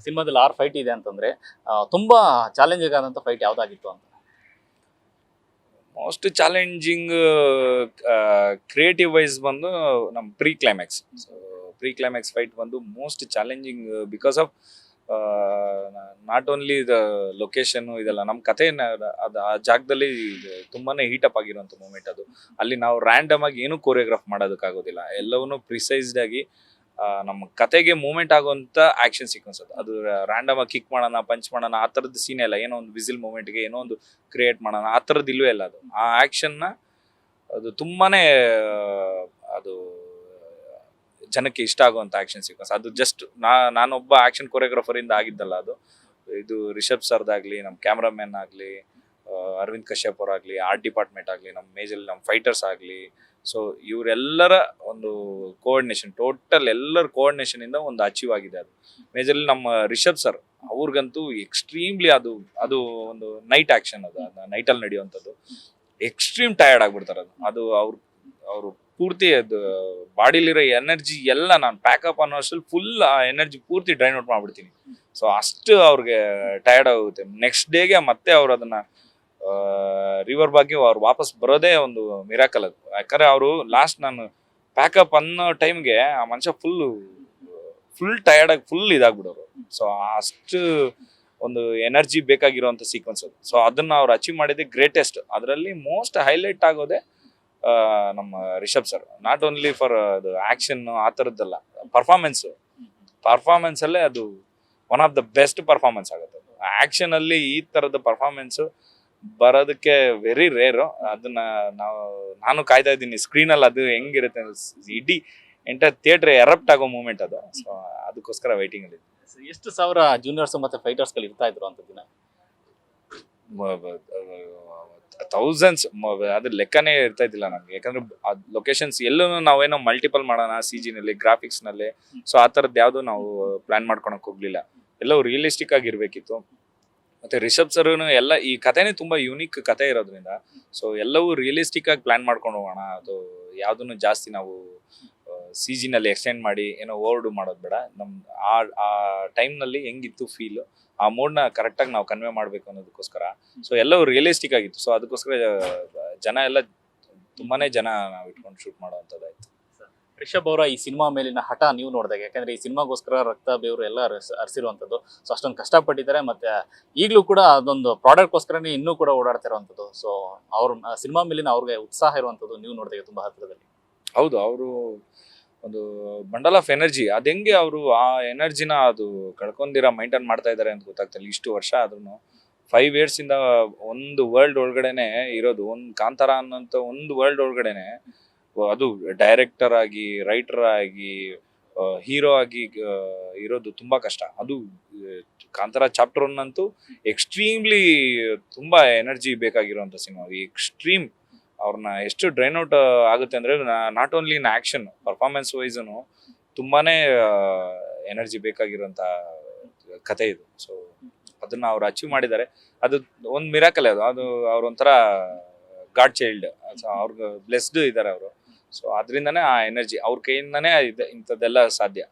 ಸಿನಿಮಾದಲ್ಲಿ 6 ಫೈಟ್ ಇದೆ ಅಂತಂದ್ರೆ ತುಂಬಾ ಚಾಲೆಂಜಿಂಗ್ ಆದಂತ ಫೈಟ್ ಯಾವ್ದಾಗಿತ್ತು ಅಂತ? ಮೋಸ್ಟ್ ಚಾಲೆಂಜಿಂಗ್ ಕ್ರಿಯೇಟಿವ್ ವೈಸ್ ಬಂದು ನಮ್ಮ ಪ್ರೀ ಕ್ಲೈಮ್ಯಾಕ್ಸ್ ಫೈಟ್ ಬಂದು most challenging because of not only the location ಇದೆಲ್ಲ ನಮ್ಮ ಕತೆ ಅದು ಆ ಜಾಗದಲ್ಲಿ ತುಂಬಾನೇ ಹೀಟ್ ಅಪ್ ಆಗಿರುವಂತ ಮೂಮೆಂಟ್ ಅದು. ಅಲ್ಲಿ ನಾವು ರ್ಯಾಂಡಮ್ ಆಗಿ ಏನು ಕೋರಿಯೋಗ್ರಾಫ್ ಮಾಡೋದಕ್ಕಾಗೋದಿಲ್ಲ, ಎಲ್ಲವನ್ನೂ ಪ್ರಿಸೈಸ್ಡ್ ಆಗಿ ನಮ್ಮ ಕತೆಗೆ ಮೂವ್ಮೆಂಟ್ ಆಗುವಂತ ಆಕ್ಷನ್ ಸೀಕ್ವೆನ್ಸ್ ಅದು ರ್ಯಾಂಡಮ್ ಆಗಿ ಕಿಕ್ ಮಾಡೋಣ, ಪಂಚ್ ಮಾಡೋಣ ಆ ಥರದ್ದು ಸೀನ್ ಇಲ್ಲ. ಏನೋ ಒಂದು ವಿಸಿಲ್ ಮೂಮೆಂಟ್ಗೆ ಏನೋ ಒಂದು ಕ್ರಿಯೇಟ್ ಮಾಡೋಣ ಆ ಥರದ್ದು ಇಲ್ವೇ ಇಲ್ಲ. ಅದು ಆ ಆಕ್ಷನ್ನ ಅದು ತುಂಬಾನೇ ಅದು ಜನಕ್ಕೆ ಇಷ್ಟ ಆಗುವಂತ ಆಕ್ಷನ್ ಸೀಕ್ವೆನ್ಸ್ ಅದು. ಜಸ್ಟ್ ನಾನೊಬ್ಬ ಆಕ್ಷನ್ ಕೊರಿಯೋಗ್ರಾಫರ್ ಇಂದ ಆಗಿದ್ದಲ್ಲ ಅದು. ಇದು ರಿಷಬ್ ಸರ್ದಾಗ್ಲಿ, ನಮ್ಮ ಕ್ಯಾಮ್ರಾಮನ್ ಆಗ್ಲಿ, ಅರವಿಂದ್ ಕಶ್ಯಪ್ ಅವರಾಗ್ಲಿ, ಆರ್ಟ್ ಡಿಪಾರ್ಟ್ಮೆಂಟ್ ಆಗಲಿ, ನಮ್ಮ ಮೇಜಲ್ಲಿ ನಮ್ಮ ಫೈಟರ್ಸ್ ಆಗಲಿ, ಸೊ ಇವರೆಲ್ಲರ ಒಂದು ಕೋಆರ್ಡಿನೇಷನ್, ಟೋಟಲ್ ಎಲ್ಲರ ಕೋಆರ್ಡಿನೇಷನ್ ಇಂದ ಒಂದು ಅಚೀವ್ ಆಗಿದೆ ಅದು. ಮೇಜರ್ಲಿ ನಮ್ಮ ರಿಷಬ್ ಸರ್ ಅವ್ರಿಗಂತೂ ಎಕ್ಸ್ಟ್ರೀಮ್ಲಿ ಅದು ಒಂದು ನೈಟ್ ಆಕ್ಷನ್, ಅದು ನೈಟಲ್ಲಿ ನಡೆಯುವಂಥದ್ದು. ಎಕ್ಸ್ಟ್ರೀಮ್ ಟಯರ್ಡ್ ಆಗ್ಬಿಡ್ತಾರೆ ಅದು ಅವರು ಪೂರ್ತಿ ಅದು ಬಾಡಿಲಿರೋ ಎನರ್ಜಿ ಎಲ್ಲ ನಾನು ಪ್ಯಾಕಪ್ ಅನ್ನೋ ಅಷ್ಟರಲ್ಲಿ ಫುಲ್ ಆ ಎನರ್ಜಿ ಪೂರ್ತಿ ಡ್ರೈನ್ ಔಟ್ ಮಾಡ್ಬಿಡ್ತೀನಿ. ಸೊ ಅಷ್ಟು ಅವ್ರಿಗೆ ಟಯರ್ಡ್ ಆಗುತ್ತೆ. ನೆಕ್ಸ್ಟ್ ಡೇಗೆ ಮತ್ತೆ ಅವ್ರು ಅದನ್ನ ರಿವರ್ ಬಗ್ಗೆ ಅವ್ರು ವಾಪಸ್ ಬರೋದೇ ಒಂದು ಮಿರಾಕಲ್ ಅದು. ಯಾಕಂದ್ರೆ ಅವರು ಲಾಸ್ಟ್ ನಾನು ಪ್ಯಾಕಪ್ ಅನ್ನೋ ಟೈಮ್ಗೆ ಆ ಮನುಷ್ಯ ಫುಲ್ ಟಯರ್ಡ್ ಆಗಿ ಫುಲ್ ಇದಾಗ್ಬಿಡೋರು. ಸೊ ಅಷ್ಟು ಒಂದು ಎನರ್ಜಿ ಬೇಕಾಗಿರುವಂತ ಸೀಕ್ವೆನ್ಸ್ ಅದು. ಸೊ ಅದನ್ನ ಅವ್ರು ಅಚೀವ್ ಮಾಡಿದ್ರೆ ಗ್ರೇಟೆಸ್ಟ್. ಅದರಲ್ಲಿ ಮೋಸ್ಟ್ ಹೈಲೈಟ್ ಆಗೋದೆ ನಮ್ಮ Rishab sir. Not only for ಅದು ಆಕ್ಷನ್ ಆ ಥರದ್ದಲ್ಲ, ಪರ್ಫಾರ್ಮೆನ್ಸ್ ಅಲ್ಲೇ ಅದು one of the best performance ಆಗುತ್ತೆ. ಆಕ್ಷನ್ ಅಲ್ಲಿ ಈ ತರದ ಪರ್ಫಾರ್ಮೆನ್ಸ್ ಬರೋದಕ್ಕೆ ವೆರಿ ರೇರು. ಅದನ್ನ ನಾನು ಕಾಯ್ತಾ ಇದ್ದೀನಿ ಸ್ಕ್ರೀನಲ್ಲಿ ಅದು ಹೆಂಗಿರುತ್ತೆ. ಇಡೀ ಎಂಟರ್ ಥಿಯೇಟರ್ ಎರಪ್ಟ್ ಆಗೋ ಮೂಮೆಂಟ್ ಅದು. ಸೊ ಅದಕ್ಕೋಸ್ಕರ ವೈಟಿಂಗ್ ಅಲ್ಲಿ. ಎಷ್ಟು ಸಾವಿರ ಜೂನಿಯರ್ಸ್ ಮತ್ತೆ ಫೈಟರ್ಸ್ ಗಳು ಇರ್ತಾ ಇದ್ರು ಅಂತ ದಿನ? ಥೌಸಂಡ್ಸ್, ಅದ್ರ ಲೆಕ್ಕನೇ ಇರ್ತಾ ಇದ್ದಿಲ್ಲ ನಮ್ಗೆ. ಯಾಕಂದ್ರೆ ಲೊಕೇಶನ್ಸ್ ಎಲ್ಲೂ ನಾವೇನೋ ಮಲ್ಟಿಪಲ್ ಮಾಡೋಣ CG ನಲ್ಲಿ, ಗ್ರಾಫಿಕ್ಸ್ ನಲ್ಲಿ, ಸೊ ಆ ಥರದ್ದು ಯಾವ್ದು ನಾವು ಪ್ಲಾನ್ ಮಾಡ್ಕೊಳಕ್ ಹೋಗ್ಲಿಲ್ಲ. ಎಲ್ಲವೂ ರಿಯಲಿಸ್ಟಿಕ್ ಆಗಿರ್ಬೇಕಿತ್ತು. ಮತ್ತೆ ರಿಷಬ್ ಸರ್ ಎಲ್ಲ ಈ ಕಥೆನೇ ತುಂಬಾ ಯೂನಿಕ್ ಕತೆ ಇರೋದ್ರಿಂದ ಸೊ ಎಲ್ಲವೂ ರಿಯಲಿಸ್ಟಿಕ್ ಆಗಿ ಪ್ಲಾನ್ ಮಾಡ್ಕೊಂಡು ಹೋಗೋಣ. ಅದು ಯಾವ್ದನ್ನು ಜಾಸ್ತಿ ನಾವು CG ನಲ್ಲಿ ಎಕ್ಸ್ಟೆಂಡ್ ಮಾಡಿ ಏನೋ ಓವರ್ಡು ಮಾಡೋದು ಬೇಡ. ಆ ಟೈಮ್ನಲ್ಲಿ ಹೆಂಗಿತ್ತು ಫೀಲ್, ಆ ಮೋಡ್ನ ಕರೆಕ್ಟಾಗಿ ನಾವು ಕನ್ವೆ ಮಾಡಬೇಕು ಅನ್ನೋದಕ್ಕೋಸ್ಕರ ಸೊ ಎಲ್ಲವೂ ರಿಯಲಿಸ್ಟಿಕ್ ಆಗಿತ್ತು. ಸೊ ಅದಕ್ಕೋಸ್ಕರ ತುಂಬಾನೇ ಜನ ನಾವು ಇಟ್ಕೊಂಡು ಶೂಟ್ ಮಾಡುವಂಥದ್ದಾಯ್ತು. ರಿಷಬ್ ಅವರ ಈ ಸಿನಿಮಾ ಮೇಲಿನ ಹಠ ನೀವು ನೋಡಿದಾಗ, ಯಾಕಂದ್ರೆ ಈ ಸಿನಿಮಾಗೋಸ್ಕರ ರಕ್ತ ಬೇವರು ಎಲ್ಲ ಹರಿಸಿರುವಂಥದ್ದು, ಸೊ ಅಷ್ಟೊಂದು ಕಷ್ಟಪಟ್ಟಿದ್ದಾರೆ. ಮತ್ತೆ ಈಗಲೂ ಕೂಡ ಅದೊಂದು ಪ್ರಾಡಕ್ಟ್ಗೋಸ್ಕರನೇ ಇನ್ನೂ ಕೂಡ ಓಡಾಡ್ತಾ ಇರುವಂಥದ್ದು. ಸೊ ಅವ್ರ ಸಿನಿಮಾ ಮೇಲಿನ ಅವ್ರಿಗೆ ಉತ್ಸಾಹ ಇರುವಂಥದ್ದು ನೀವು ನೋಡಿದಾಗ ತುಂಬಾ ಹತ್ತಿರದಲ್ಲಿ. ಹೌದು, ಅವರು ಒಂದು ಬಂಡಲ್ ಆಫ್ ಎನರ್ಜಿ. ಅದು ಹೆಂಗೆ ಅವರು ಆ ಎನರ್ಜಿನ ಅದು ಕಳ್ಕೊಂಡಿರ ಮೈಂಟೈನ್ ಮಾಡ್ತಾ ಇದ್ದಾರೆ ಅಂತ ಗೊತ್ತಾಗ್ತಿಲ್ಲ. ಇಷ್ಟು ವರ್ಷ ಆದ್ರೂ 5 years ಇಂದ ಒಂದು ವರ್ಲ್ಡ್ ಒಳಗಡೆನೆ ಇರೋದು, ಒಂದು ಕಾಂತಾರ ಅನ್ನೋಂಥ ಒಂದು ವರ್ಲ್ಡ್ ಒಳಗಡೆನೆ ಅದು ಡೈರೆಕ್ಟರ್ ಆಗಿ, ರೈಟರ್ ಆಗಿ, ಹೀರೋ ಆಗಿ ಇರೋದು ತುಂಬಾ ಕಷ್ಟ. ಅದು ಕಾಂತಾರ ಚಾಪ್ಟರ್ 1 ಅಂತೂ ಎಕ್ಸ್ಟ್ರೀಮ್ಲಿ ತುಂಬಾ ಎನರ್ಜಿ ಬೇಕಾಗಿರುವಂತ ಸಿನಿಮಾ. ಎಕ್ಸ್ಟ್ರೀಮ್ ಅವ್ರನ್ನ ಎಷ್ಟು ಡ್ರೈನ್ ಔಟ್ ಆಗುತ್ತೆ ಅಂದ್ರೆ not only in action, performance ವೈಸ್ನು ತುಂಬಾನೇ ಎನರ್ಜಿ ಬೇಕಾಗಿರುವಂತ ಕತೆ ಇದು. ಸೊ ಅದನ್ನ ಅವ್ರು ಅಚೀವ್ ಮಾಡಿದ್ದಾರೆ. ಅದು ಒಂದು ಮಿರಾಕಲ್. ಅದು ಅವ್ರೊಂಥರ ಗಾಡ್ ಚೈಲ್ಡ್. ಅವ್ರಿಗೆ ಬ್ಲೆಸ್ಡ್ ಇದ್ದಾರೆ ಅವರು. ಸೊ ಅದರಿಂದನೇ ಆ ಎನರ್ಜಿ ಅವ್ರ ಕೈಯಿಂದನೇ ಇಂಥದ್ದೆಲ್ಲ ಸಾಧ್ಯ.